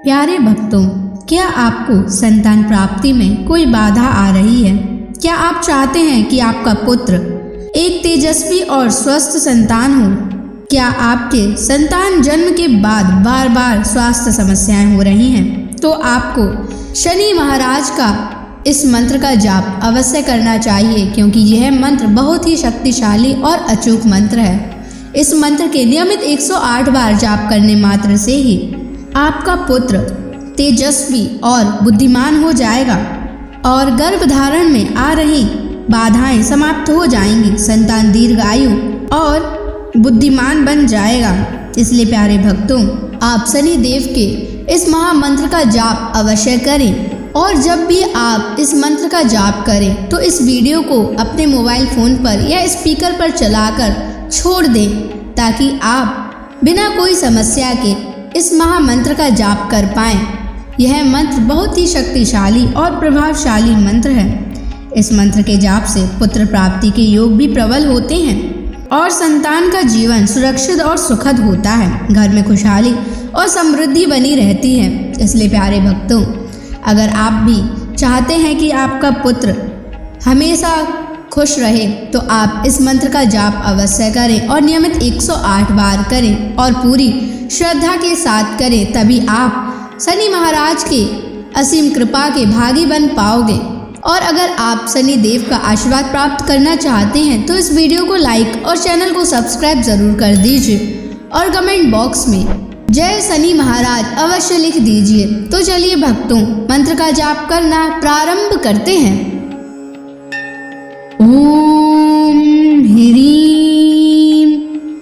प्यारे भक्तों, क्या आपको संतान प्राप्ति में कोई बाधा आ रही है? क्या आप चाहते हैं कि आपका पुत्र एक तेजस्वी और स्वस्थ संतान हो? क्या आपके संतान जन्म के बाद बार बार स्वास्थ्य समस्याएं हो रही हैं? तो आपको शनि महाराज का इस मंत्र का जाप अवश्य करना चाहिए, क्योंकि यह मंत्र बहुत ही शक्तिशाली और अचूक मंत्र है। इस मंत्र के नियमित 108 बार जाप करने मात्र से ही आपका पुत्र तेजस्वी और बुद्धिमान हो जाएगा और गर्भधारण में आ रही बाधाएं समाप्त हो जाएंगी। संतान दीर्घायु और बुद्धिमान बन जाएगा। इसलिए प्यारे भक्तों, आप शनि देव के इस महामंत्र का जाप अवश्य करें। और जब भी आप इस मंत्र का जाप करें तो इस वीडियो को अपने मोबाइल फोन पर या स्पीकर पर चलाकर छोड़ दें, ताकि आप बिना कोई समस्या के इस महामंत्र का जाप कर पाएं। यह मंत्र बहुत ही शक्तिशाली और प्रभावशाली मंत्र है। इस मंत्र के जाप से पुत्र प्राप्ति के योग भी प्रबल होते हैं और संतान का जीवन सुरक्षित और सुखद होता है। घर में खुशहाली और समृद्धि बनी रहती है। इसलिए प्यारे भक्तों, अगर आप भी चाहते हैं कि आपका पुत्र हमेशा खुश रहे, तो आप इस मंत्र का जाप अवश्य करें और नियमित 108 बार करें और पूरी श्रद्धा के साथ करें। तभी आप शनि महाराज के असीम कृपा के भागी बन पाओगे। और अगर आप शनि देव का आशीर्वाद प्राप्त करना चाहते हैं तो इस वीडियो को लाइक और चैनल को सब्सक्राइब जरूर कर दीजिए और कमेंट बॉक्स में जय शनि महाराज अवश्य लिख दीजिए। तो चलिए भक्तों, मंत्र का जाप करना प्रारंभ करते हैं। ओम ह्रीं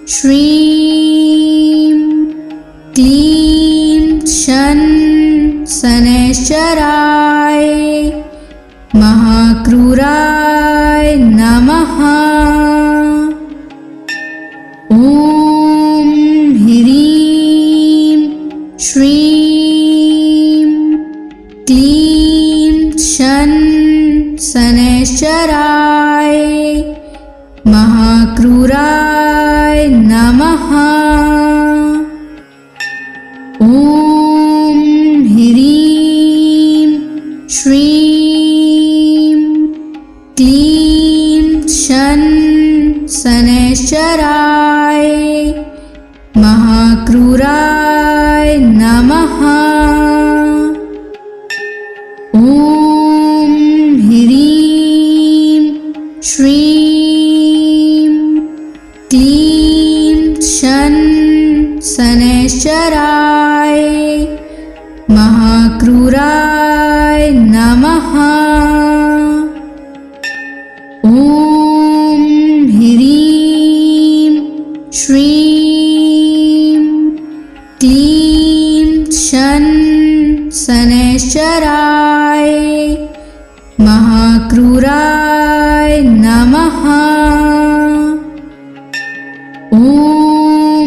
श्रीं क्लीं शन शनैश्चराय महाक्रूराय नमः। ओम ह्रीं श्रीं क्लीं शन शनैश्चराय महाक्रूराय नमः। ओम ह्रीं श्रीं क्लीं शन शनैश्चराय महाक्रूराय नमः। ओम ह्रीं श्रीं क्लीं शन शनैश्चराय महाक्रूराय नमः। ओम ह्रीं श्रीं क्लीं शन शनैश्चराय महाक्रूराय नमः। ओम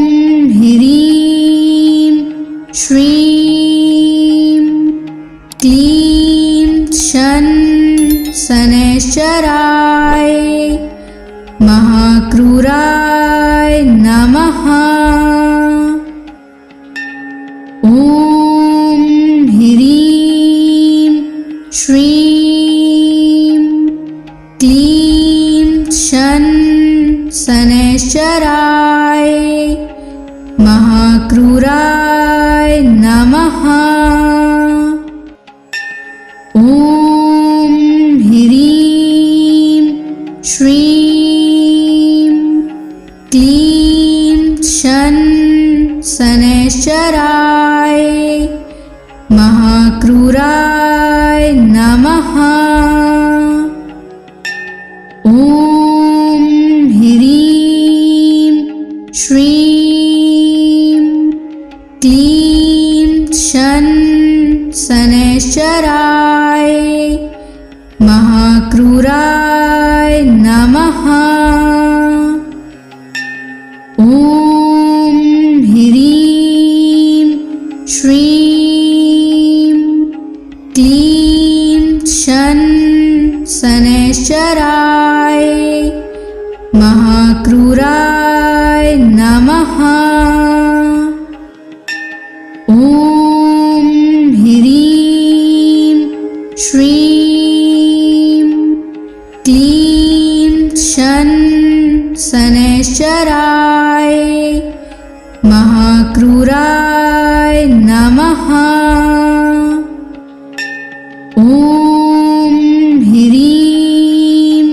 ह्रीं श्रीं क्लीं शन शनैश्चराय महाक्रूराय नमः। ओम ह्रीं श्रीं क्लीं शन शनैश्चराय महाक्रूराय नमः। ओम ह्रीं श्रीं क्लीं शन शनैश्चराय महाक्रूराय नमः। ओम ह्रीं श्रीं क्लीं शन शनैश्चराय महाक्रूराय नमः। ओम ह्रीं श्रीं क्लीं शन शनैश्चराय महाक्रूराय नमः। ओम शनैश्चराय महाक्रूराय नमः। ॐ ह्रीं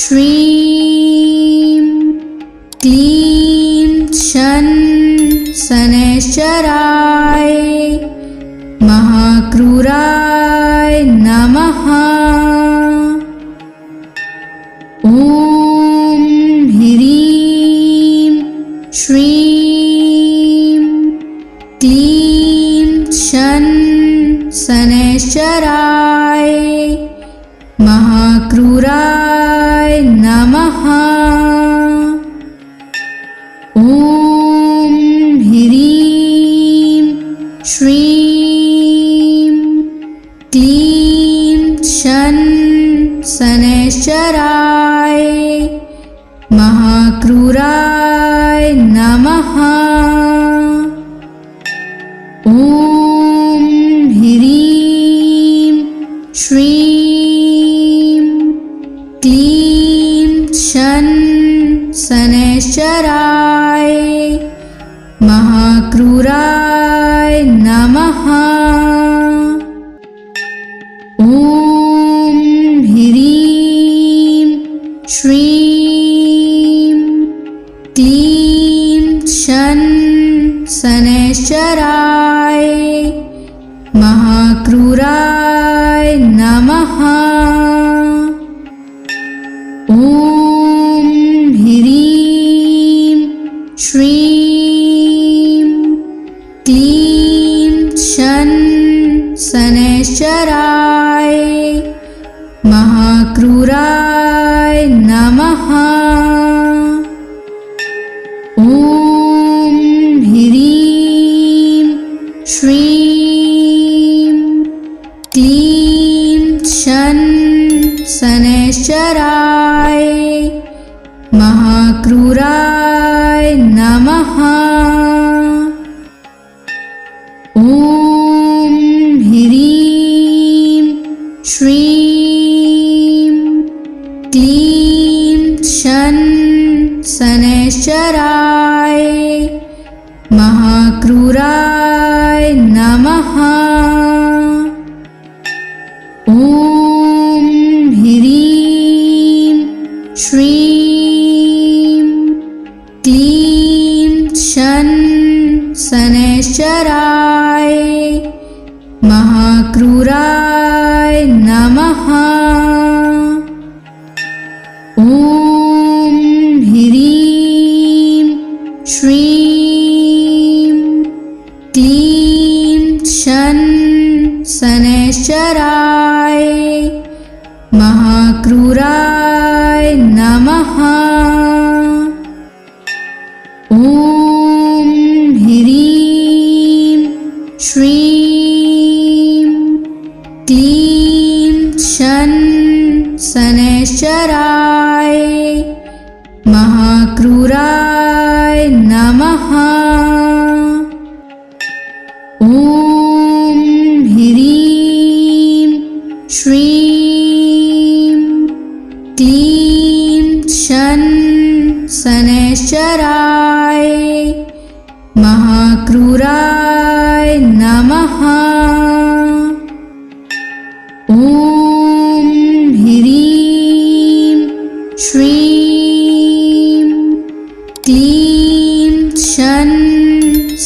श्रीं क्लीं शनैश्चराय महाक्रूराय नमः। ॐ ह्रीं श्रीं क्लीं शनैश्चराय महाक्रूराय नमः। ॐ ह्रीं श्रीं क्लीं शनैश्चराय महाक्रूराय नमः। ॐ ह्रीं श्रीं क्लीं शनैश्चराय महाक्रूराय नमः। ॐ ह्रीं श्रीं क्लीं शनैश्चराय महाक्रूराय नमः। ॐ ह्रीं श्रीं क्लीं शनैश्चराय महाक्रूराय नमः। ॐ ह्रीं श्रीं क्लीं शनैश्चराय महाक्रूराय नमः। ॐ ह्रीं श्रीं क्लीं शनैश्चराय महाक्रूराय नमः। ॐ ह्रीं श्रीं क्लीं शनैश्चराय महाक्रूराय नमः। ॐ ह्रीं श्रीं क्लीं शनैश्चराय महाक्रूराय नमः। ॐ ह्रीं श्रीं क्लीं शनैश्चराय महाक्रूराय नमः। ॐ ह्रीं श्रीं क्लीं शनैश्चराय महाक्रूराय नमः। ॐ ह्रीं श्रीं क्लीं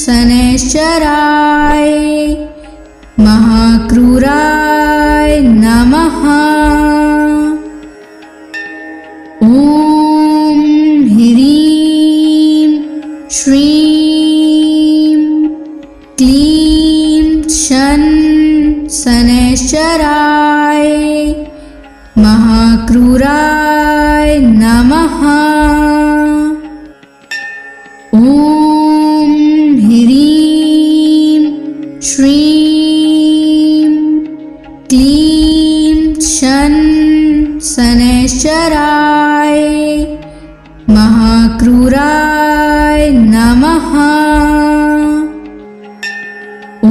शनैश्चराय महाक्रूराय नमः। ॐ ह्रीं श्रीं क्लीं शनैश्चराय महाक्रूराय नमः। ॐ ह्रीं श्रीं क्लीं शनैश्चराय महाक्रूराय नमः। ॐ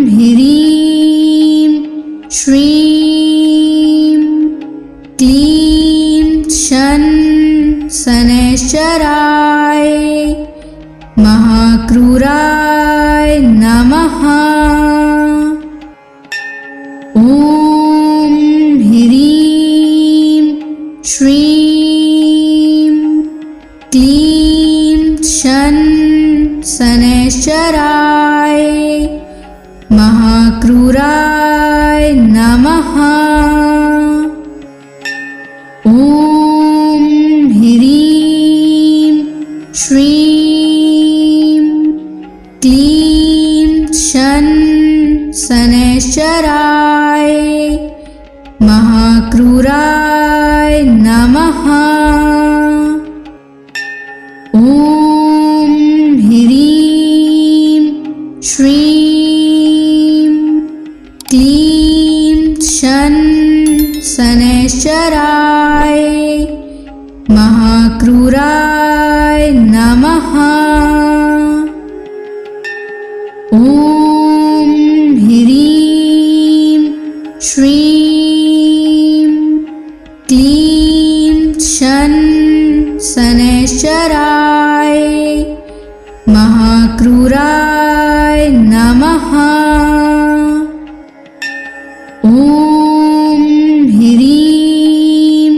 ह्रीं श्रीं क्लीं शनैश्चराय महाक्रूराय नमः। ॐ ह्रीं श्रीं क्लीं शन शनैश्चराय महाक्रूराय नमः। ॐ ह्रीं श्रीं क्लीं शन शनैश्चराय महाक्रूराय नमः। ॐ ह्रीं श्रीं क्लीं शन शनैश्चराय महाक्रूराय नमः। ॐ ह्रीं श्रीं क्लीं शन शनैश्चराय महाक्रूराय नमः। ॐ ह्रीं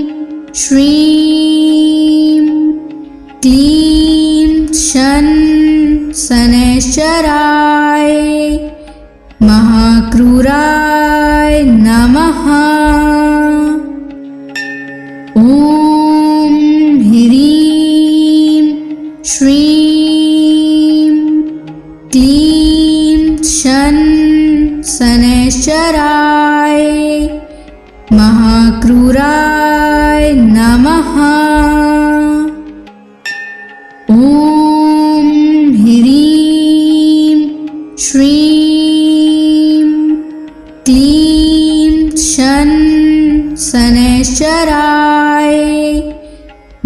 श्रीं क्लीं शन शनैश्चराय महाक्रूराय नमः। ॐ ह्रीं श्रीं क्लीं शन शनैश्चराय महाक्रूराय नमः। ॐ ह्रीं श्रीं क्लीं शन शनैश्चराय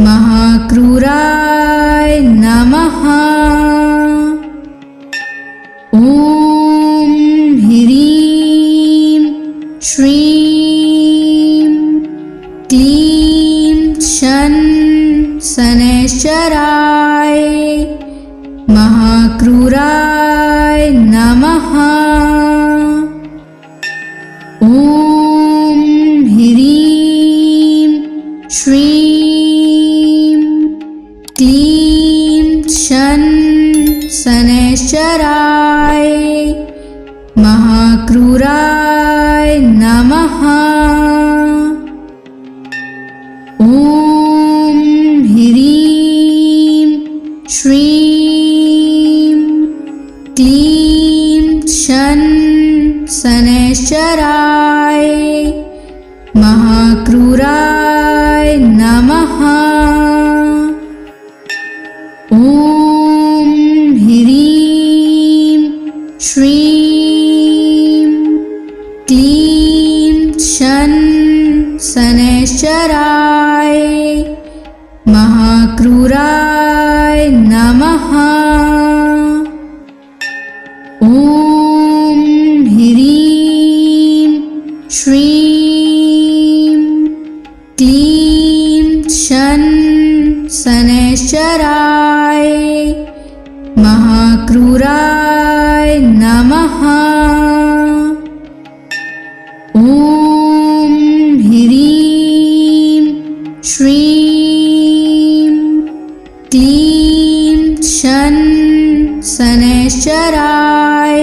महाक्रूराय नमः। ॐ ह्रीं श्रीं क्लीं शन शनैश्चराय महाक्रूराय नमः। ॐ ह्रीं श्रीं क्लीं शन शनैश्चराय महाक्रूराय नमः। ॐ ह्रीं श्रीं क्लीं शन शनैश्चराय महाक्रूराय नमः। ॐ ह्रीं श्रीं क्लीं शन शनैश्चराय महाक्रूराय नमः। ॐ ह्रीं श्रीं क्लीं शन शनैश्चराय महाक्रूराय नमः। ॐ ह्रीं श्रीं क्लीं शन शनैश्चराय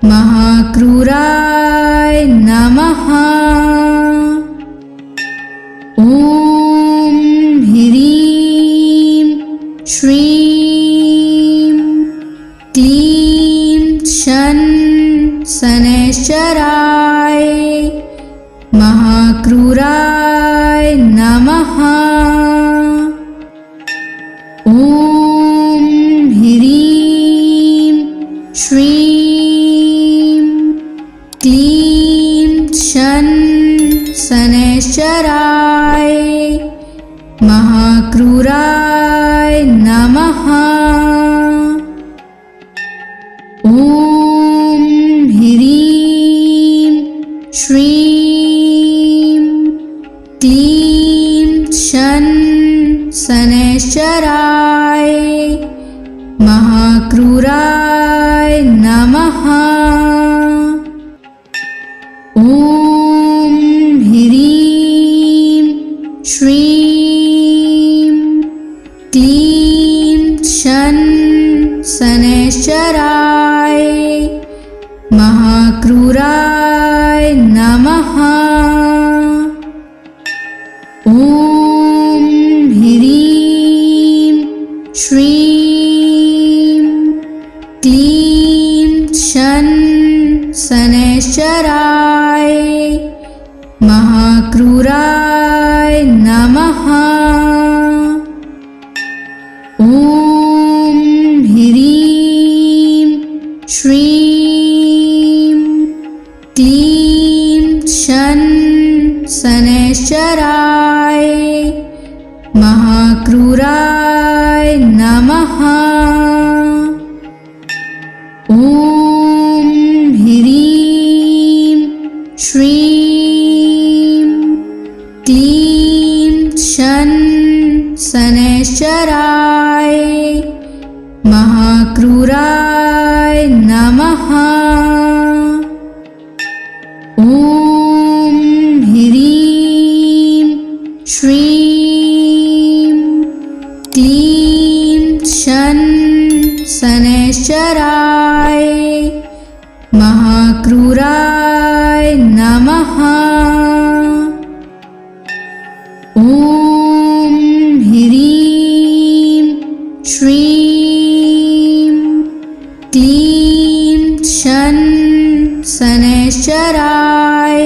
महाक्रूराय नमः। ॐ ह्रीं श्रीं क्लीं शन शनैश्चराय महाक्रूराय नमः। ॐ ह्रीं श्रीं क्लीं शन शनैश्चराय महाक्रूराय नमः। ॐ ह्रीं श्रीं क्लीं शन क्लीं शन शनैश्चराय महाक्रूराय नमः। ॐ ह्रीं श्रीं क्लीं शन शनैश्चराय महाक्रूराय नमः। ॐ ह्रीं श्रीं क्लीं शन शनैश्चराय महाक्रूराय नमः। ॐ ह्रीं श्रीं क्लीं शन शनैश्चराय महाक्रूराय नमः। ॐ ह्रीं श्रीं क्लीं शन शनैश्चराय महाक्रूराय नमः। ॐ ह्रीं श्रीं क्लीं शन शनैश्चराय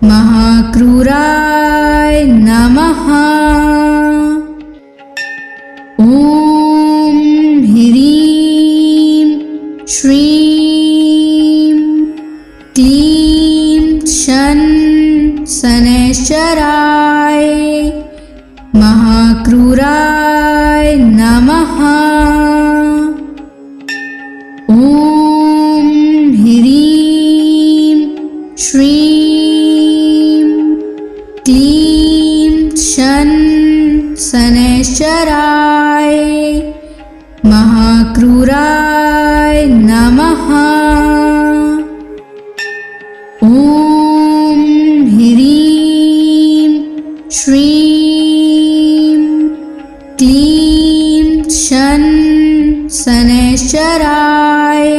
महाक्रूराय नमः। ॐ ह्रीं श्रीं क्लीं शन शनैश्चराय महाक्रूराय नमः। ॐ ह्रीं श्रीं क्लीं शन शनैश्चराय महाक्रूराय नमः। ॐ ह्रीं श्रीं क्लीं शन शनैश्चराय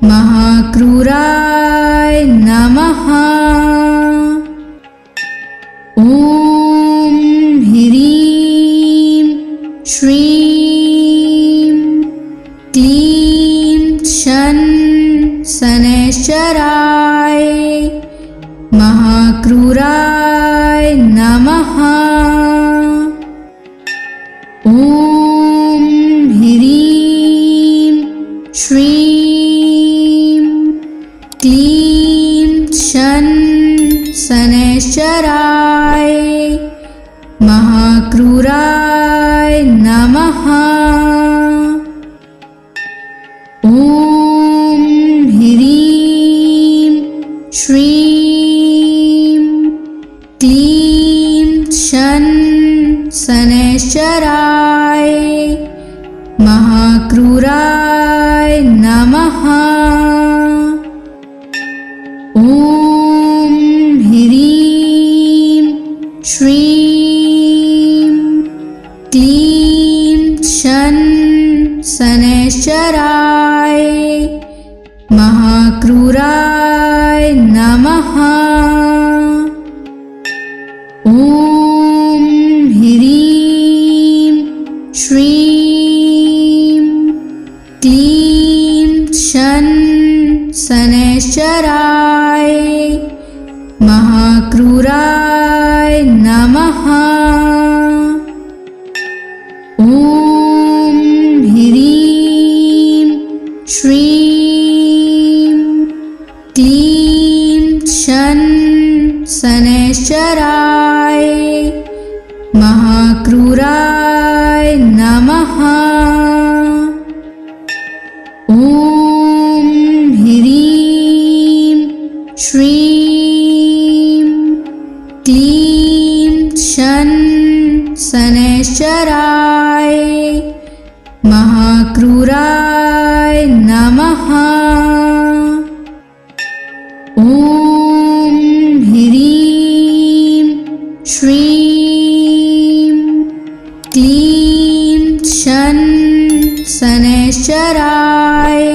महाक्रूराय नमः। ॐ ह्रीं श्रीं क्लीं शन शनैश्चराय महाक्रूराय नमः। ॐ ह्रीं श्रीं क्लीं शन शनैश्चराय महाक्रूराय नमः। ॐ ह्रीं श्रीं क्लीं शन शनैश्चराय महाक्रूराय नमः। ॐ ह्रीं श्रीं क्लीं शन शनैश्चराय महाक्रूराय नमः। ॐ ह्रीं श्रीं क्लीं शन शनैश्चराय महाक्रूराय नमः। ॐ ह्रीं श्रीं क्लीं शन शनैश्चराय महाक्रूराय नमः। ॐ ह्रीं श्रीं क्लीं शन शनैश्चराय महाक्रूराय नमः। ॐ ह्रीं श्रीं क्लीं शन शनैश्चराय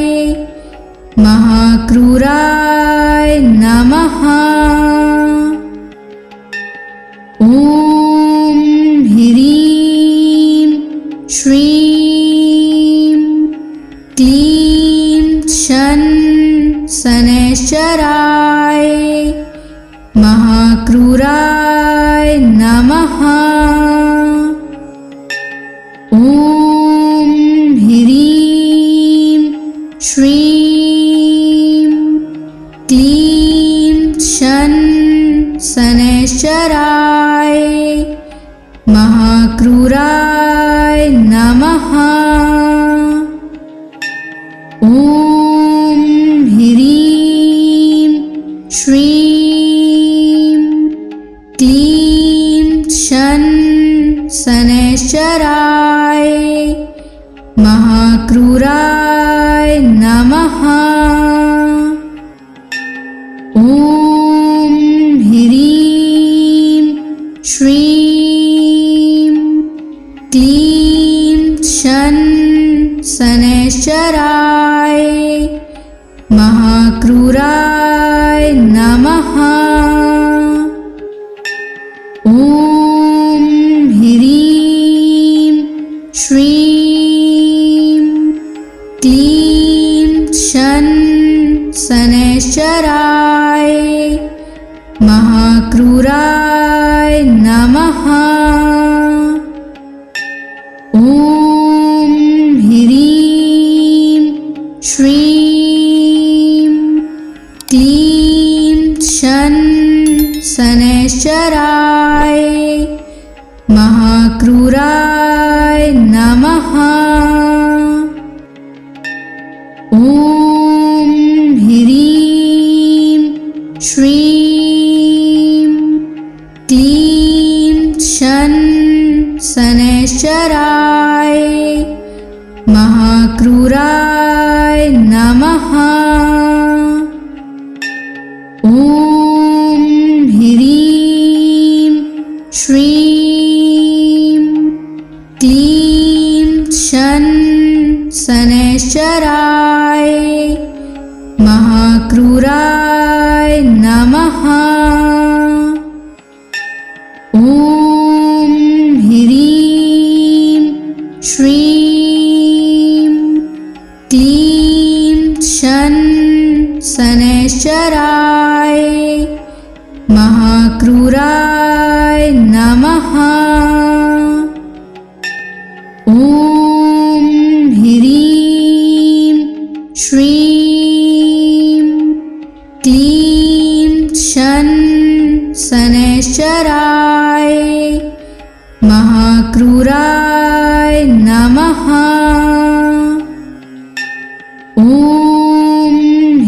महाक्रूराय नमः। ॐ ह्रीं श्रीं क्लीं शन शनैश्चराय महाक्रूराय नमः। ॐ ह्रीं श्रीं क्लीं शन शनैश्चराय महाक्रूराय नमः। ॐ ह्रीं श्रीं क्लीं शन शनैश्चराय महाक्रूराय नमः। ॐ ह्रीं श्रीं क्लीं शन शनैश्चराय महाक्रूराय नमः। ॐ ह्रीं श्रीं क्लीं शन शनैश्चराय महाक्रूराय नमः। ॐ ह्रीं श्रीं क्लीं शन शनैश्चराय महाक्रूराय नमः। ॐ ह्रीं श्रीं क्लीं शन शनैश्चराय महाक्रूराय नमः। ॐ ह्रीं श्रीं क्लीं शन शनैश्चराय महाक्रूराय नमः। ॐ ह्रीं श्रीं क्लीं शन शनैश्चराय महाक्रूराय नमः। ॐ ह्रीं श्रीं क्लीं शन शनैश्चराय महाक्रूराय नमः। ॐ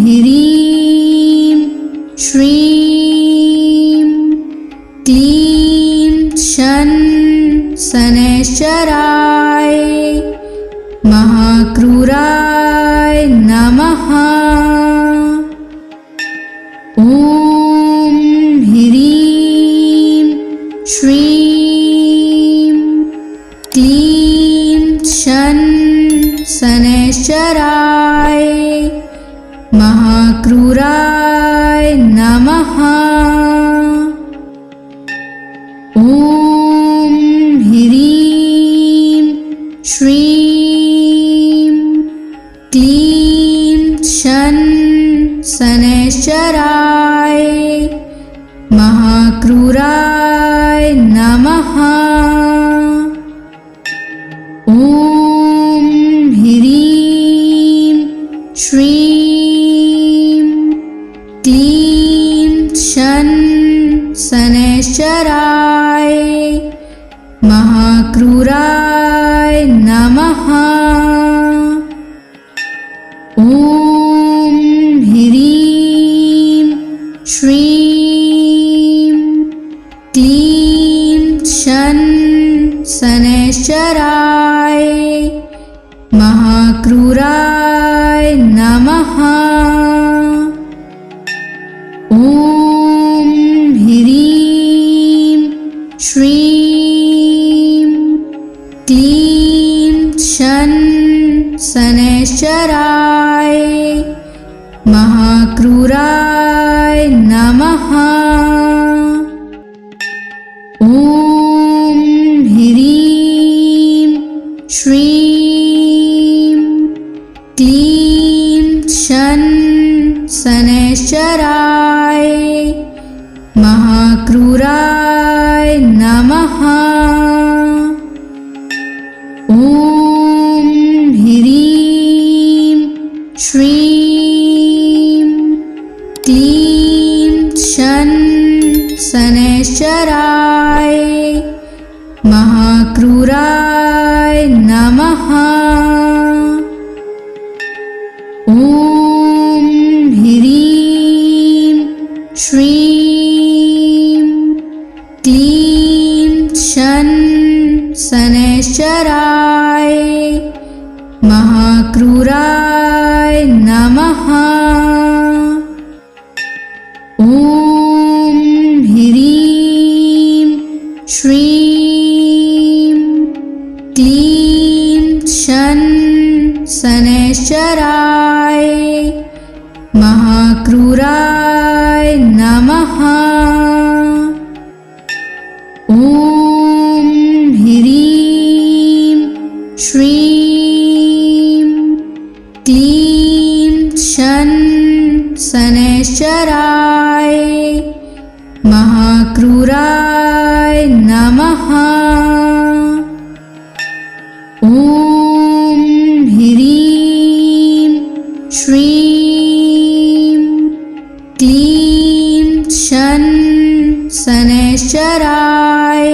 ह्रीं श्रीं क्लीं शन शनैश्चराय महाक्रूराय नमः। ॐ ह्रीं श्रीं क्लीं शन शनैश्चराय महाक्रूराय नमः। ॐ ह्रीं श्रीं क्लीं शन शनैश्चराय महाक्रूराय नमः। ॐ ह्रीं श्रीं क्लीं शन शनैश्चराय महाक्रूराय नमः। ॐ ह्रीं श्रीं क्लीं शन शनैश्चराय महाक्रूराय नमः। ॐ ह्रीं श्रीं क्लीं शन शनैश्चराय महाक्रूराय नमः। ॐ ह्रीं श्रीं क्लीं शन शनैश्चराय महाक्रूराय नमः। ॐ ह्रीं श्रीं क्लीं शन शनैश्चराय महाक्रूराय नमः। ॐ ह्रीं श्रीं क्लीं शन शनैश्चराय महाक्रूराय नमः। ॐ ह्रीं श्रीं क्लीं शन शनैश्चराय महाक्रूराय नमः। ॐ ह्रीं श्रीं क्लीं शन शनैश्चराय महाक्रूराय नमः। ॐ ह्रीं श्रीं क्लीं शन शनैश्चराय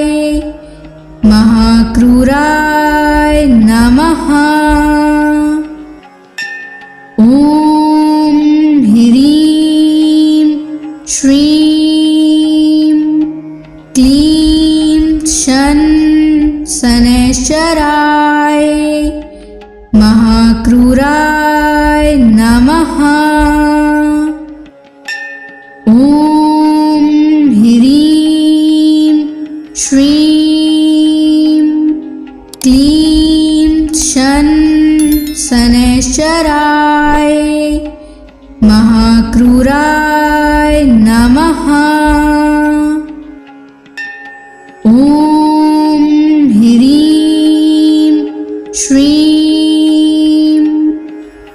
महाक्रूराय नमः। ॐ ह्रीं श्रीं क्लीं शन शनैश्चराय महाक्रूराय नमः। ॐ ह्रीं श्रीं क्लीं शन शनैश्चराय महाक्रूराय नमः। ॐ ह्रीं श्रीं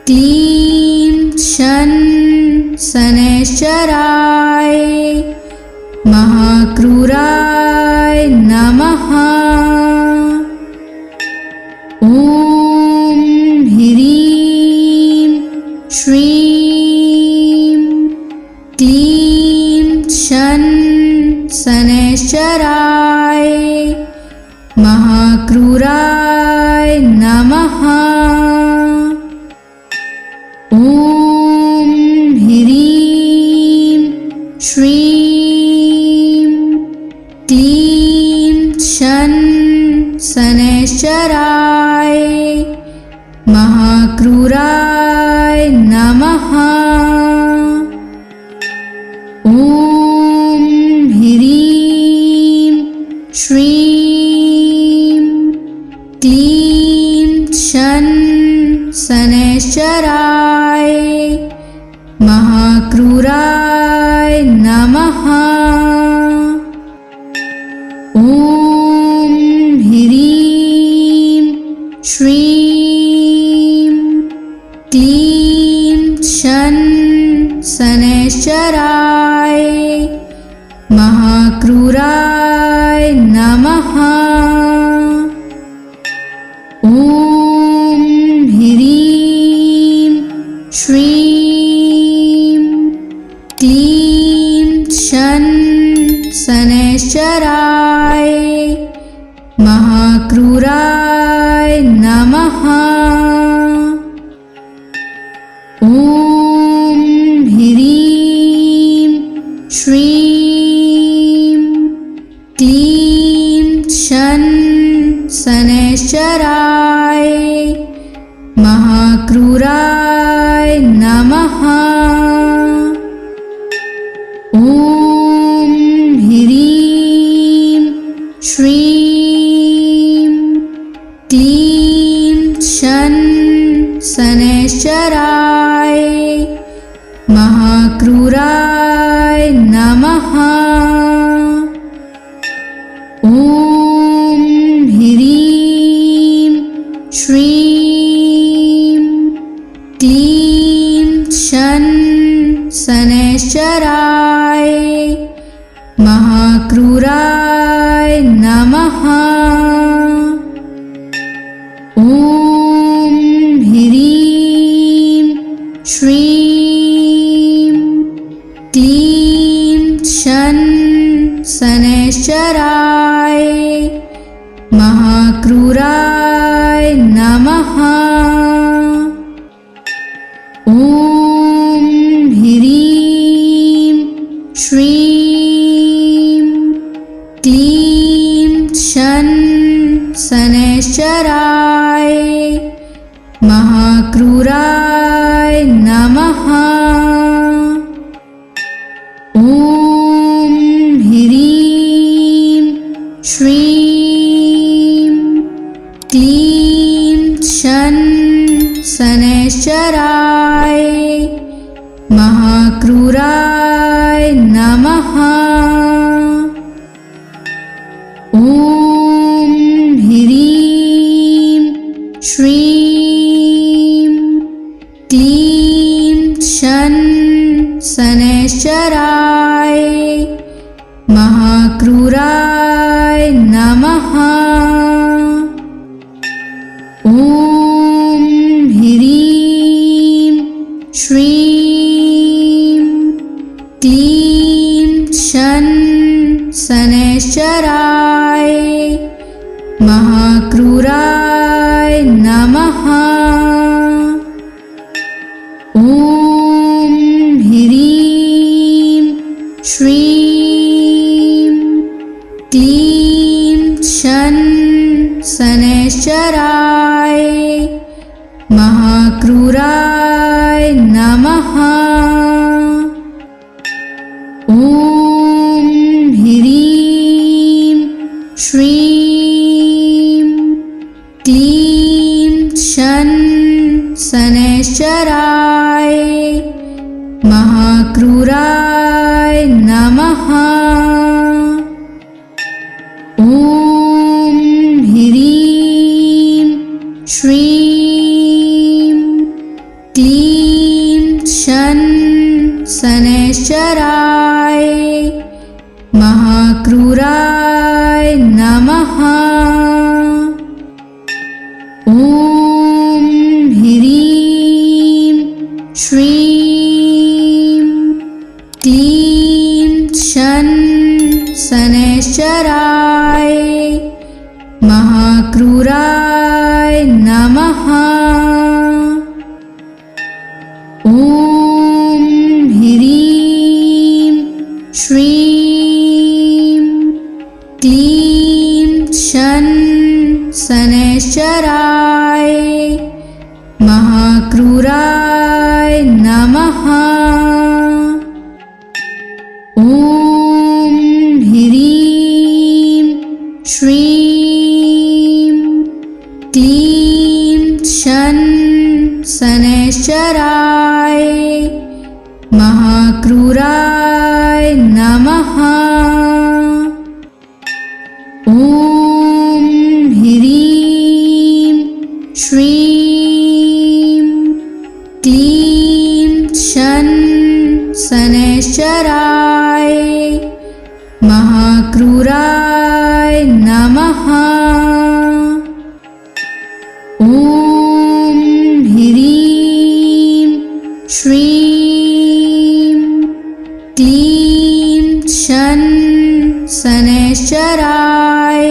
क्लीं शन शनैश्चराय महाक्रूराय नमः। ॐ ह्रीं श्रीं क्लीं शन शनैश्चराय महाक्रूराय नमः। ॐ ह्रीं श्रीं क्लीं शन शनैश्चराय महाक्रूराय नमः। ॐ ह्रीं श्रीं क्लीं शन शनैश्चराय महाक्रूराय नमः। ॐ ह्रीं श्रीं क्लीं शन शनैश्चराय महाक्रूराय नमः। ॐ ह्रीं श्रीं क्लीं शन शनैश्चराय महाक्रूराय नमः। ॐ ह्रीं श्रीं क्लीं शन शनैश्चराय महाक्रूराय नमः। ॐ ह्रीं श्रीं शन शनैश्चराय महाक्रूराय नमः। ॐ ह्रीं श्रीं क्लीं शन शनैश्चराय महाक्रूराय नमः। ॐ ह्रीं श्रीं क्लीं शन शनैश्चराय महाक्रूराय नमः। ॐ ह्रीं श्रीं क्लीं शन शनैश्चराय महाक्रूराय नमः। ॐ ह्रीं श्रीं क्लीं शन शनैश्चराय महाक्रूराय नमः। ॐ ह्रीं श्रीं क्लीं शन शनैश्चराय महाक्रूराय नमः। ॐ ह्रीं श्रीं क्लीं शन शनैश्चराय महाक्रूराय नमः। ॐ ह्रीं श्रीं क्लीं शन शनैश्चराय महाक्रूराय नमः। ॐ ह्रीं श्रीं क्लीं शन शनैश्चराय महाक्रूराय नमः। ॐ ह्रीं श्रीं क्लीं शन शनैश्चराय महाक्रूराय नमः। ॐ ह्रीं श्रीं क्लीं शन शनैश्चराय महाक्रूराय नमः। ॐ ह्रीं श्रीं क्लीं शन शनैश्चराय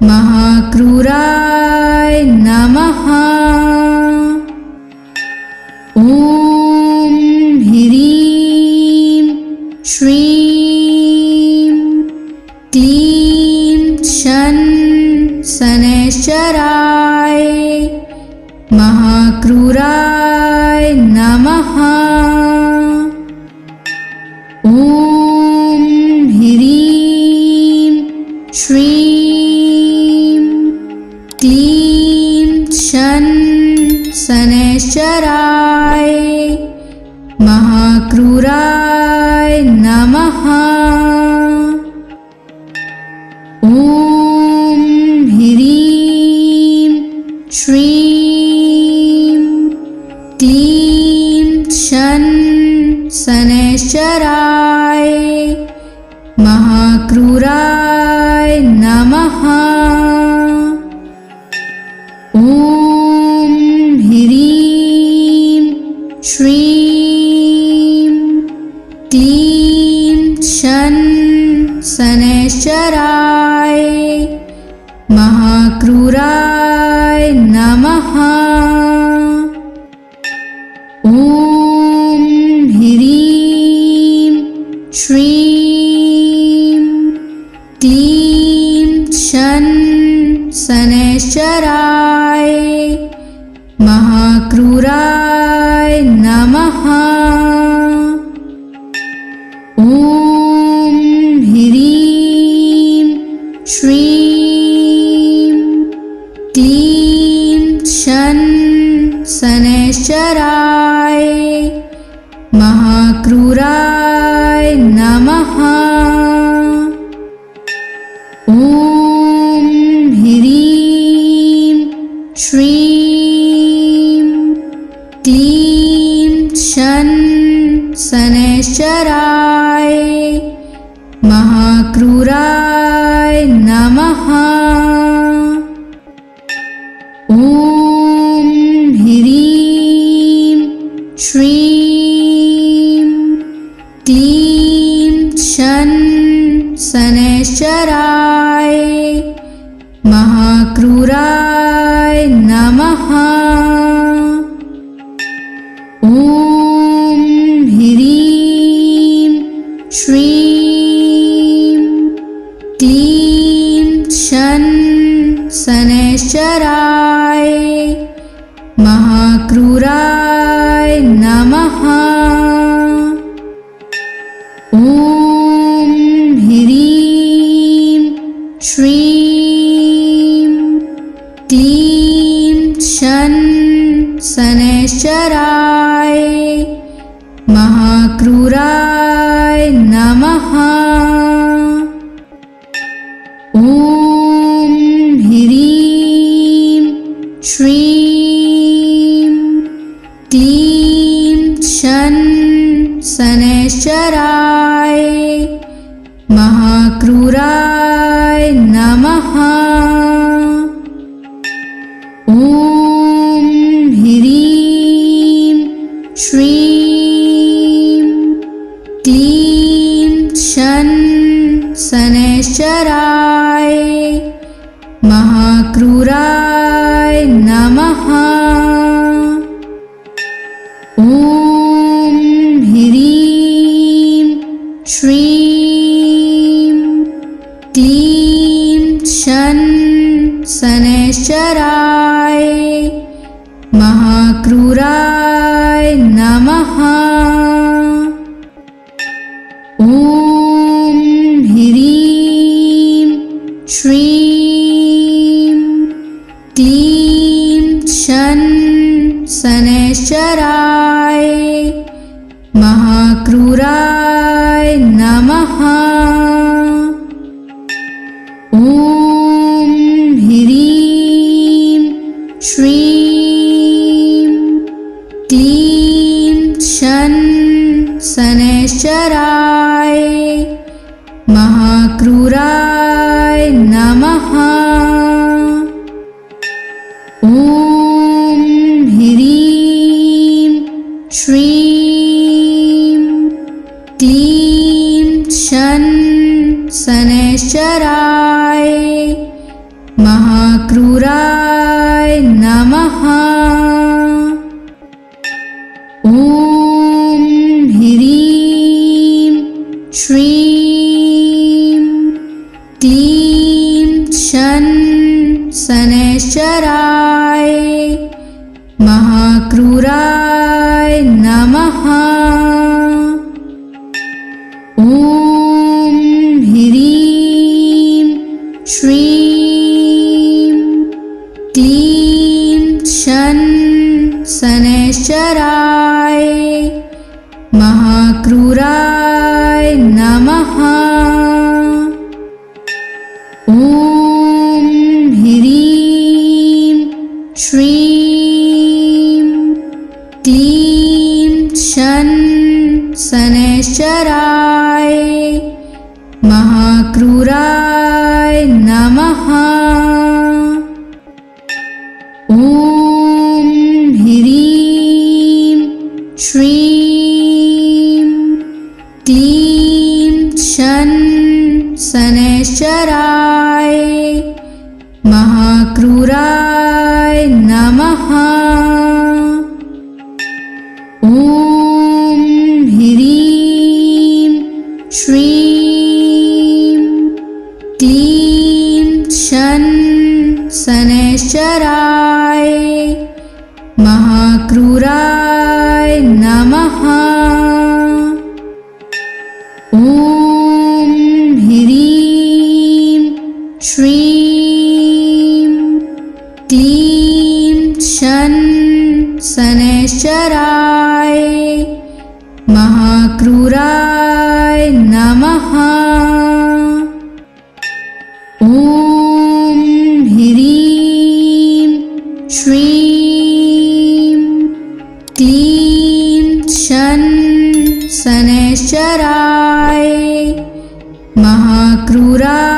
महाक्रूराय नमः। ॐ ह्रीं श्रीं क्लीं शन शनैश्चराय महाक्रूराय नमः। ॐ ह्रीं श्रीं क्लीं शन शनैश्चराय महाक्रूराय नमः। ॐ ह्रीं श्रीं क्लीं शन शनैश्चराय महाक्रूराय नमः। ॐ ह्रीं श्रीं क्लीं शन शनैश्चराय महाक्रूराय नमः। ॐ ह्रीं श्रीं क्लीं शनैश्चराय महाक्रूराय नमः। ॐ ह्रीं श्रीं क्लीं शनैश्चराय महाक्रूराय नमः। ॐ ह्रीं श्रीं क्लीं शनैश्चराय महाक्रूराय नमः। ॐ ह्रीं श्रीं क्लीं शनैश्चराय महाक्रूराय नमः। ॐ ह्रीं श्रीं क्लीं शनैश्चराय महाक्रूराय नमः। ॐ ह्रीं श्रीं क्लीं शनैश्चराय महाक्रूराय नमः। ॐ ह्रीं श्रीं क्लीं शनैश्चराय महाक्रूराय नमः। ॐ ह्रीं श्रीं क्लीं शनैश्चराय महाक्रूराय नमः। ॐ ह्रीं श्रीं क्लीं शनैश्चराय महाक्रूराय नमः। ॐ ह्रीं श्रीं क्लीं शनैश्चराय महाक्रूराय नमः। ॐ ह्रीं श्रीं क्लीं शनैश्चराय महाक्रूराय नमः। ॐ ह्रीं श्रीं क्लीं शनैश्चराय महाक्रूराय नमः। ॐ ह्रीं श्रीं क्लीं शनैश्चराय महाक्रूराय नमः। ॐ ह्रीं श्रीं क्लीं शनैश्चराय महाक्रूराय नमः। ॐ ह्रीं श्रीं क्लीं शनैश्चराय महाक्रूराय नमः। ॐ ह्रीं श्रीं क्लीं शनैश्चराय महाक्रूराय नमः। ॐ ह्रीं श्रीं क्लीं शनैश्चराय महाक्रूराय नमः। ॐ ह्रीं श्रीं क्लीं शन शनैश्चराय महाक्रूराय नमः। ॐ ह्रीं श्रीं क्लीं शन शनैश्चराय महाक्रूराय